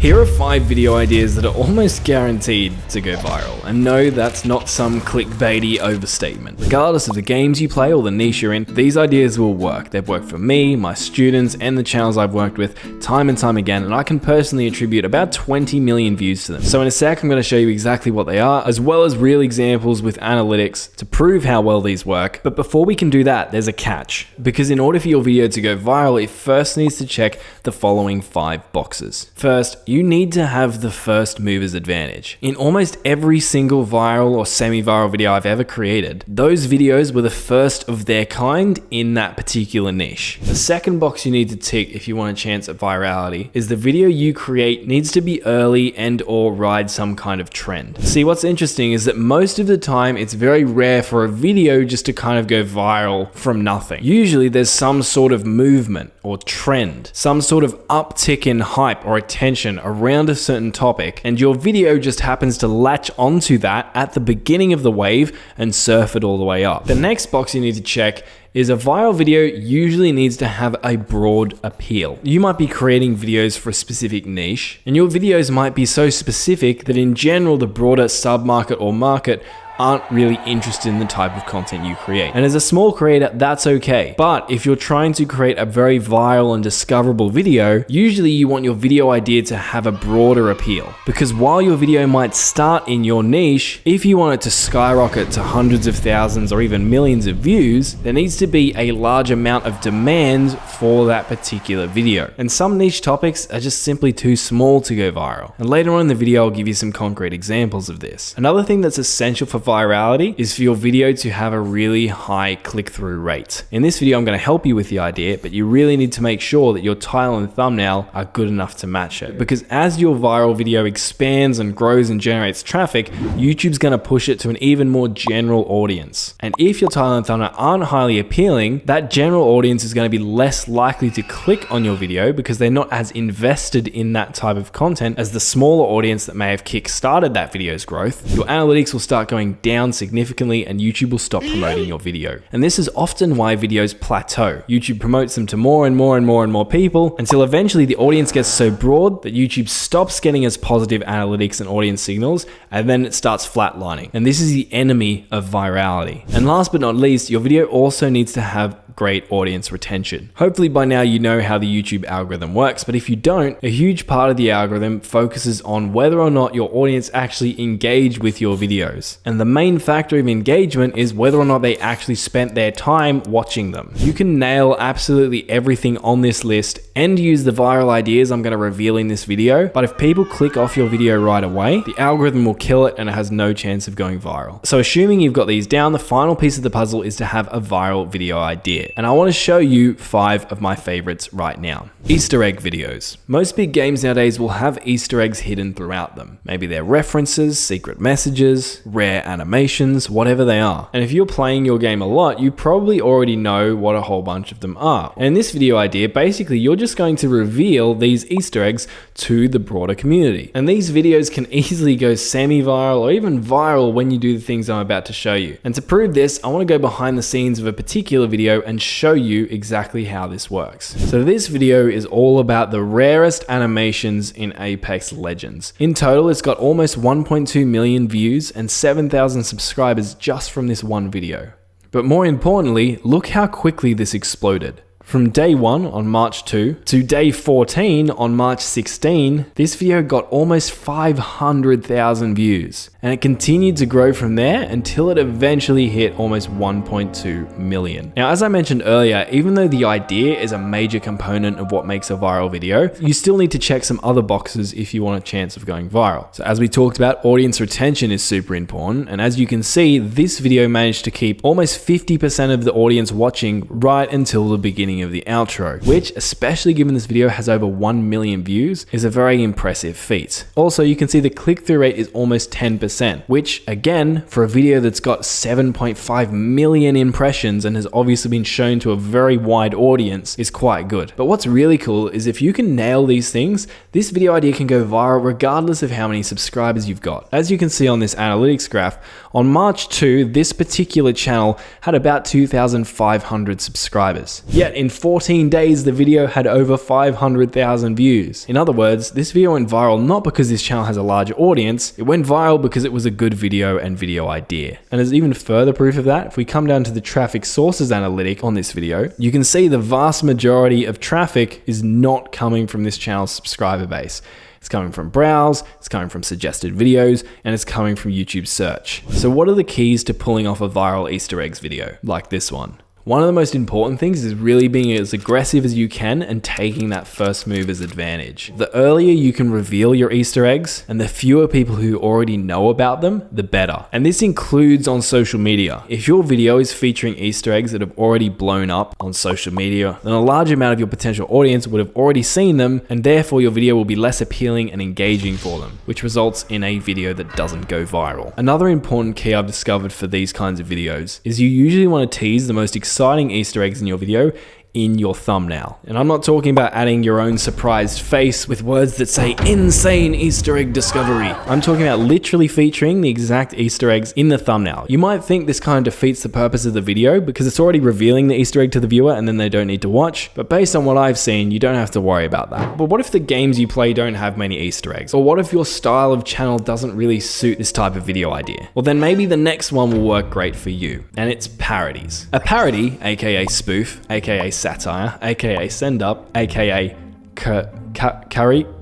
Here are 5 video ideas that are almost guaranteed to go viral, and no, that's not some clickbaity overstatement. Regardless of the games you play or the niche you're in, these ideas will work. They've worked for me, my students, and the channels I've worked with time and time again, and I can personally attribute about 20 million views to them. So in a sec, I'm going to show you exactly what they are, as well as real examples with analytics to prove how well these work. But before we can do that, there's a catch, because in order for your video to go viral, it first needs to check the following 5 boxes. First, you need to have the first mover's advantage. In almost every single viral or semi-viral video I've ever created, those videos were the first of their kind in that particular niche. The second box you need to tick if you want a chance at virality is the video you create needs to be early and or ride some kind of trend. See, what's interesting is that most of the time it's very rare for a video just to kind of go viral from nothing. Usually there's some sort of movement or trend, some sort of uptick in hype or attention around a certain topic, and your video just happens to latch onto that at the beginning of the wave and surf it all the way up. The next box you need to check is a viral video usually needs to have a broad appeal. You might be creating videos for a specific niche, and your videos might be so specific that in general the broader sub-market or market aren't really interested in the type of content you create. And as a small creator, that's okay. But if you're trying to create a very viral and discoverable video, usually you want your video idea to have a broader appeal. Because while your video might start in your niche, if you want it to skyrocket to hundreds of thousands or even millions of views, there needs to be a large amount of demand for that particular video. And some niche topics are just simply too small to go viral. And later on in the video, I'll give you some concrete examples of this. Another thing that's essential for virality is for your video to have a really high click-through rate. In this video, I'm going to help you with the idea, but you really need to make sure that your title and thumbnail are good enough to match it. Because as your viral video expands and grows and generates traffic, YouTube's going to push it to an even more general audience. And if your title and thumbnail aren't highly appealing, that general audience is going to be less likely to click on your video because they're not as invested in that type of content as the smaller audience that may have kick-started that video's growth. Your analytics will start going down significantly and YouTube will stop promoting your video. And this is often why videos plateau. YouTube promotes them to more and more and more and more people until eventually the audience gets so broad that YouTube stops getting as positive analytics and audience signals, and then it starts flatlining. And this is the enemy of virality. And last but not least, your video also needs to have great audience retention. Hopefully by now you know how the YouTube algorithm works, but if you don't, a huge part of the algorithm focuses on whether or not your audience actually engage with your videos. And the main factor of engagement is whether or not they actually spent their time watching them. You can nail absolutely everything on this list and use the viral ideas I'm going to reveal in this video, but if people click off your video right away, the algorithm will kill it and it has no chance of going viral. So assuming you've got these down, the final piece of the puzzle is to have a viral video idea. And I want to show you 5 of my favorites right now. Easter egg videos. Most big games nowadays will have Easter eggs hidden throughout them. Maybe they're references, secret messages, rare animations, whatever they are. And if you're playing your game a lot, you probably already know what a whole bunch of them are. And in this video idea, basically you're just going to reveal these Easter eggs to the broader community. And these videos can easily go semi-viral or even viral when you do the things I'm about to show you. And to prove this, I want to go behind the scenes of a particular video and show you exactly how this works. So this video is all about the rarest animations in Apex Legends. In total, it's got almost 1.2 million views and 7,000 subscribers just from this one video. But more importantly, look how quickly this exploded. From day 1 on March 2 to day 14 on March 16, this video got almost 500,000 views. And it continued to grow from there until it eventually hit almost 1.2 million. Now, as I mentioned earlier, even though the idea is a major component of what makes a viral video, you still need to check some other boxes if you want a chance of going viral. So as we talked about, audience retention is super important. And as you can see, this video managed to keep almost 50% of the audience watching right until the beginning of the outro, which, especially given this video has over 1 million views, is a very impressive feat. Also, you can see the click-through rate is almost 10%, which again, for a video that's got 7.5 million impressions and has obviously been shown to a very wide audience, is quite good. But what's really cool is if you can nail these things, this video idea can go viral regardless of how many subscribers you've got. As you can see on this analytics graph, on March 2, this particular channel had about 2,500 subscribers. Yet in 14 days, the video had over 500,000 views. In other words, this video went viral not because this channel has a large audience, it went viral because it was a good video and video idea. And as even further proof of that, if we come down to the traffic sources analytic on this video, you can see the vast majority of traffic is not coming from this channel's subscriber base. It's coming from browse, it's coming from suggested videos, and it's coming from YouTube search. So what are the keys to pulling off a viral Easter eggs video like this one? One of the most important things is really being as aggressive as you can and taking that first mover's advantage. The earlier you can reveal your Easter eggs and the fewer people who already know about them, the better. And this includes on social media. If your video is featuring Easter eggs that have already blown up on social media, then a large amount of your potential audience would have already seen them, and therefore your video will be less appealing and engaging for them, which results in a video that doesn't go viral. Another important key I've discovered for these kinds of videos is you usually want to tease the most exciting Easter eggs in your video in your thumbnail. And I'm not talking about adding your own surprised face with words that say insane Easter egg discovery. I'm talking about literally featuring the exact Easter eggs in the thumbnail. You might think this kind of defeats the purpose of the video because it's already revealing the Easter egg to the viewer and then they don't need to watch, but based on what I've seen, you don't have to worry about that. But what if the games you play don't have many Easter eggs? Or what if your style of channel doesn't really suit this type of video idea? Well, then maybe the next one will work great for you, and it's parodies. A parody, aka spoof, aka satire, aka send-up, aka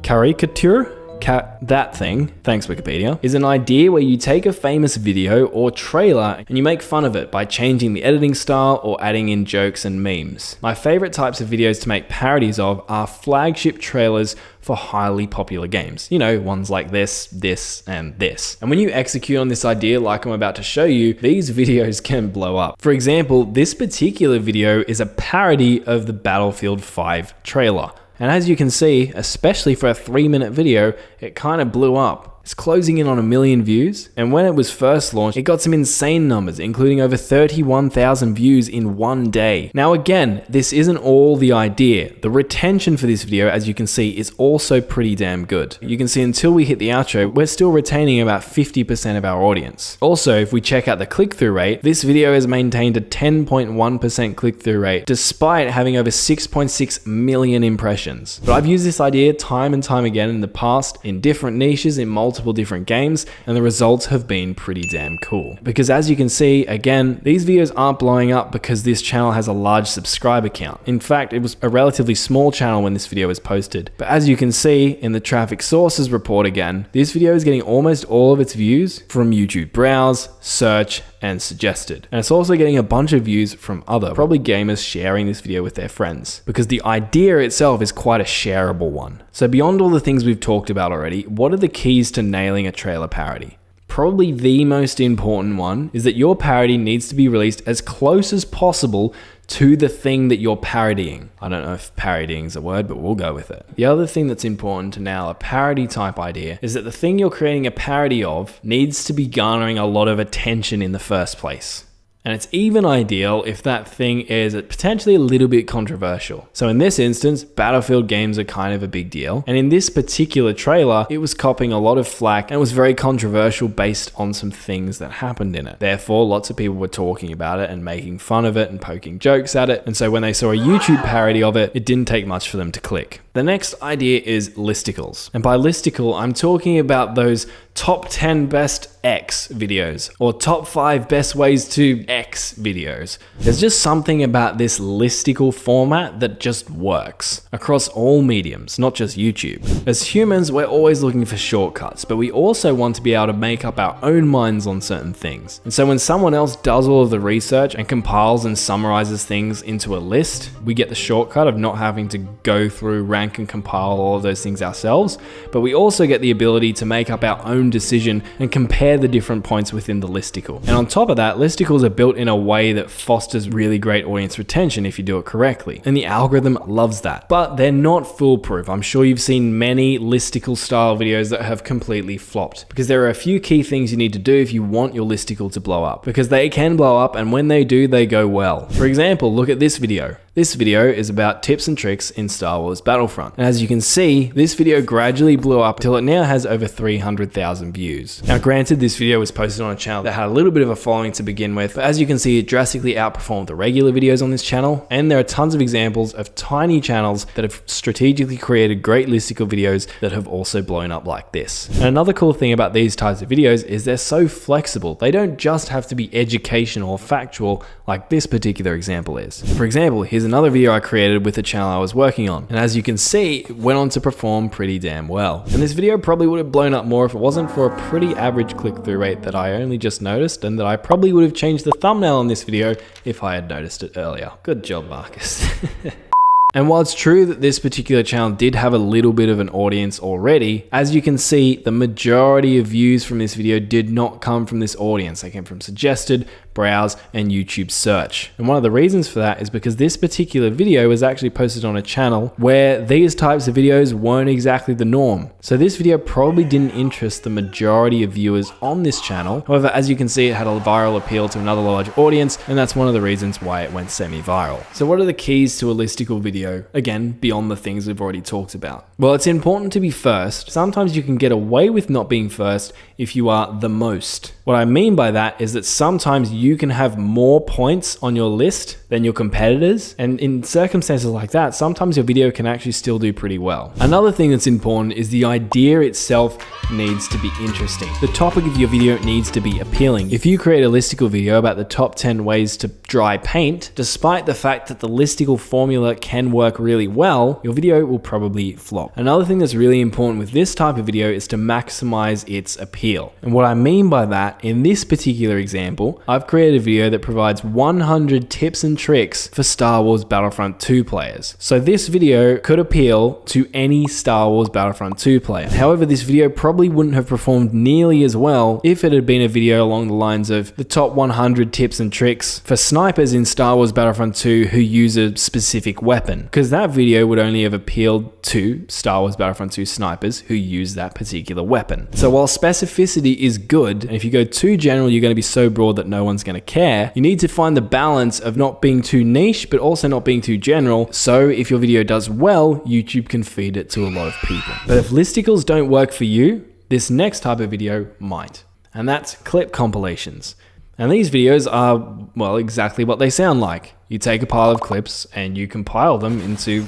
caricature, that thing, thanks Wikipedia, is an idea where you take a famous video or trailer and you make fun of it by changing the editing style or adding in jokes and memes. My favorite types of videos to make parodies of are flagship trailers for highly popular games. You know, ones like this, and this. And when you execute on this idea like I'm about to show you, these videos can blow up. For example, this particular video is a parody of the Battlefield 5 trailer. And as you can see, especially for a 3-minute video, it kind of blew up. It's closing in on 1 million views, and when it was first launched, it got some insane numbers, including over 31,000 views in one day. Now again, this isn't all the idea. The retention for this video, as you can see, is also pretty damn good. You can see until we hit the outro, we're still retaining about 50% of our audience. Also, if we check out the click-through rate, this video has maintained a 10.1% click-through rate, despite having over 6.6 million impressions. But I've used this idea time and time again in the past, in different niches, in multiple different games, and the results have been pretty damn cool. Because as you can see, again, these videos aren't blowing up because this channel has a large subscriber count. In fact, it was a relatively small channel when this video was posted. But as you can see in the traffic sources report again, this video is getting almost all of its views from YouTube browse, search, and suggested. And it's also getting a bunch of views from other, probably gamers sharing this video with their friends, because the idea itself is quite a shareable one. So beyond all the things we've talked about already, what are the keys to nailing a trailer parody? Probably the most important one is that your parody needs to be released as close as possible to the thing that you're parodying. I don't know if parodying is a word, but we'll go with it. The other thing that's important to nail a parody type idea is that the thing you're creating a parody of needs to be garnering a lot of attention in the first place. And it's even ideal if that thing is potentially a little bit controversial. So in this instance, Battlefield games are kind of a big deal. And in this particular trailer, it was copping a lot of flack and it was very controversial based on some things that happened in it. Therefore, lots of people were talking about it and making fun of it and poking jokes at it. And so when they saw a YouTube parody of it, it didn't take much for them to click. The next idea is listicles. And by listicle, I'm talking about those top 10 best X videos or top 5 best ways to X videos. There's just something about this listicle format that just works across all mediums, not just YouTube. As humans, we're always looking for shortcuts, but we also want to be able to make up our own minds on certain things. And so when someone else does all of the research and compiles and summarizes things into a list, we get the shortcut of not having to go through, rank and compile all of those things ourselves, but we also get the ability to make up our own decision and compare the different points within the listicle. And on top of that, listicles are built in a way that fosters really great audience retention if you do it correctly. And the algorithm loves that. But they're not foolproof. I'm sure you've seen many listicle style videos that have completely flopped, because there are a few key things you need to do if you want your listicle to blow up, because they can blow up, and when they do, they go well. For example, look at this video. This video is about tips and tricks in Star Wars Battlefront. And as you can see, this video gradually blew up till it now has over 300,000 views. Now granted, this video was posted on a channel that had a little bit of a following to begin with, but as you can see, it drastically outperformed the regular videos on this channel. And there are tons of examples of tiny channels that have strategically created great listicle videos that have also blown up like this. And another cool thing about these types of videos is they're so flexible. They don't just have to be educational or factual like this particular example is. For example, here's another video I created with the channel I was working on. And as you can see, it went on to perform pretty damn well. And this video probably would have blown up more if it wasn't for a pretty average click-through rate that I only just noticed, and that I probably would have changed the thumbnail on this video if I had noticed it earlier. Good job, Marcus. And while it's true that this particular channel did have a little bit of an audience already, as you can see, the majority of views from this video did not come from this audience. They came from suggested, browse, and YouTube search. And one of the reasons for that is because this particular video was actually posted on a channel where these types of videos weren't exactly the norm. So this video probably didn't interest the majority of viewers on this channel. However, as you can see, it had a viral appeal to another large audience, and that's one of the reasons why it went semi-viral. So what are the keys to a listicle video? Again, beyond the things we've already talked about. Well, it's important to be first. Sometimes you can get away with not being first if you are the most. What I mean by that is that sometimes you can have more points on your list than your competitors. And in circumstances like that, sometimes your video can actually still do pretty well. Another thing that's important is the idea itself needs to be interesting. The topic of your video needs to be appealing. If you create a listicle video about the top 10 ways to dry paint, despite the fact that the listicle formula can work really well, your video will probably flop. Another thing that's really important with this type of video is to maximize its appeal. And what I mean by that, in this particular example, I've created a video that provides 100 tips and tricks for Star Wars Battlefront 2 players. So this video could appeal to any Star Wars Battlefront 2 player. However, this video probably wouldn't have performed nearly as well if it had been a video along the lines of the top 100 tips and tricks for snipers in Star Wars Battlefront 2 who use a specific weapon, because that video would only have appealed to Star Wars Battlefront 2 snipers who use that particular weapon. So while specificity is good, and if you go too general, you're going to be so broad that no one's going to care, you need to find the balance of not being too niche, but also not being too general. So if your video does well, YouTube can feed it to a lot of people. But if listicles don't work for you, this next type of video might. And that's clip compilations. And these videos are, well, exactly what they sound like. You take a pile of clips and you compile them into,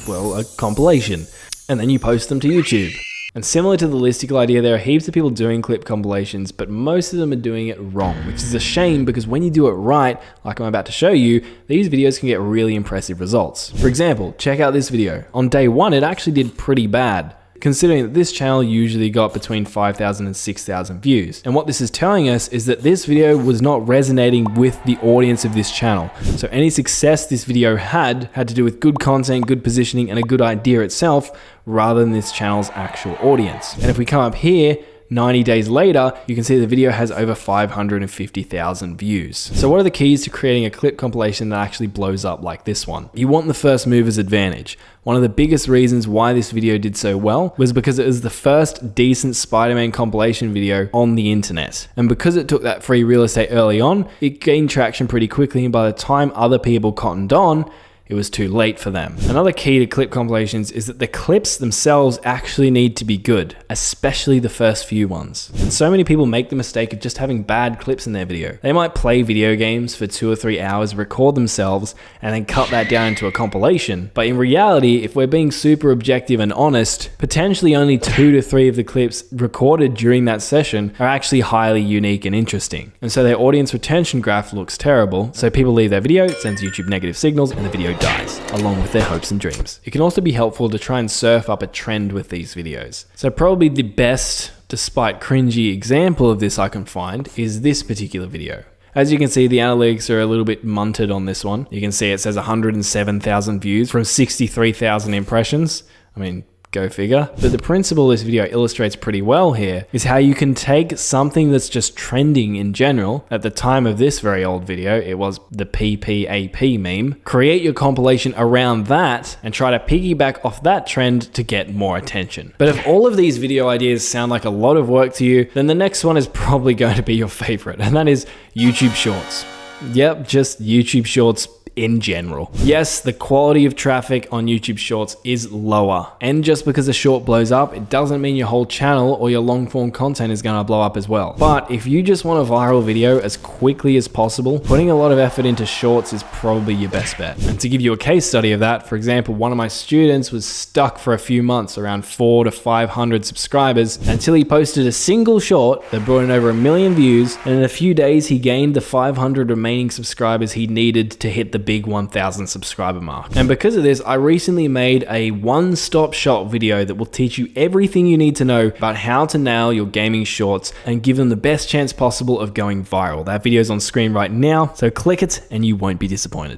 well, a compilation. And then you post them to YouTube. And similar to the listicle idea, there are heaps of people doing clip compilations, but most of them are doing it wrong, which is a shame because when you do it right, like I'm about to show you, these videos can get really impressive results. For example, check out this video. On day one, it actually did pretty bad, considering that this channel usually got between 5,000 and 6,000 views. And what this is telling us is that this video was not resonating with the audience of this channel. So any success this video had to do with good content, good positioning, and a good idea itself, rather than this channel's actual audience. And if we come up here, 90 days later, you can see the video has over 550,000 views. So what are the keys to creating a clip compilation that actually blows up like this one? You want the first mover's advantage. One of the biggest reasons why this video did so well was because it was the first decent Spider-Man compilation video on the internet. And because it took that free real estate early on, it gained traction pretty quickly, and by the time other people cottoned on, it was too late for them. Another key to clip compilations is that the clips themselves actually need to be good, especially the first few ones. And so many people make the mistake of just having bad clips in their video. They might play video games for 2 or 3 hours, record themselves, and then cut that down into a compilation. But in reality, if we're being super objective and honest, potentially only 2 to 3 of the clips recorded during that session are actually highly unique and interesting. And so their audience retention graph looks terrible. So people leave their video, it sends YouTube negative signals, and the video dies, along with their hopes and dreams. It can also be helpful to try and surf up a trend with these videos. So probably the best, despite cringy example of this I can find is this particular video. As you can see, the analytics are a little bit munted on this one. You can see it says 107,000 views from 63,000 impressions. I mean, go figure. But the principle this video illustrates pretty well here is how you can take something that's just trending in general. At the time of this very old video, it was the PPAP meme. Create your compilation around that and try to piggyback off that trend to get more attention. But if all of these video ideas sound like a lot of work to you, then the next one is probably going to be your favorite, and that is YouTube Shorts. Yep, just YouTube Shorts in general. Yes, the quality of traffic on YouTube Shorts is lower. And just because a short blows up, it doesn't mean your whole channel or your long form content is gonna blow up as well. But if you just want a viral video as quickly as possible, putting a lot of effort into shorts is probably your best bet. And to give you a case study of that, for example, one of my students was stuck for a few months around 400 to 500 subscribers until he posted a single short that brought in over 1 million views, and in a few days he gained the 500 remaining subscribers he needed to hit the big 1,000 subscriber mark. And because of this, I recently made a one-stop shop video that will teach you everything you need to know about how to nail your gaming shorts and give them the best chance possible of going viral. That video is on screen right now, so click it and you won't be disappointed.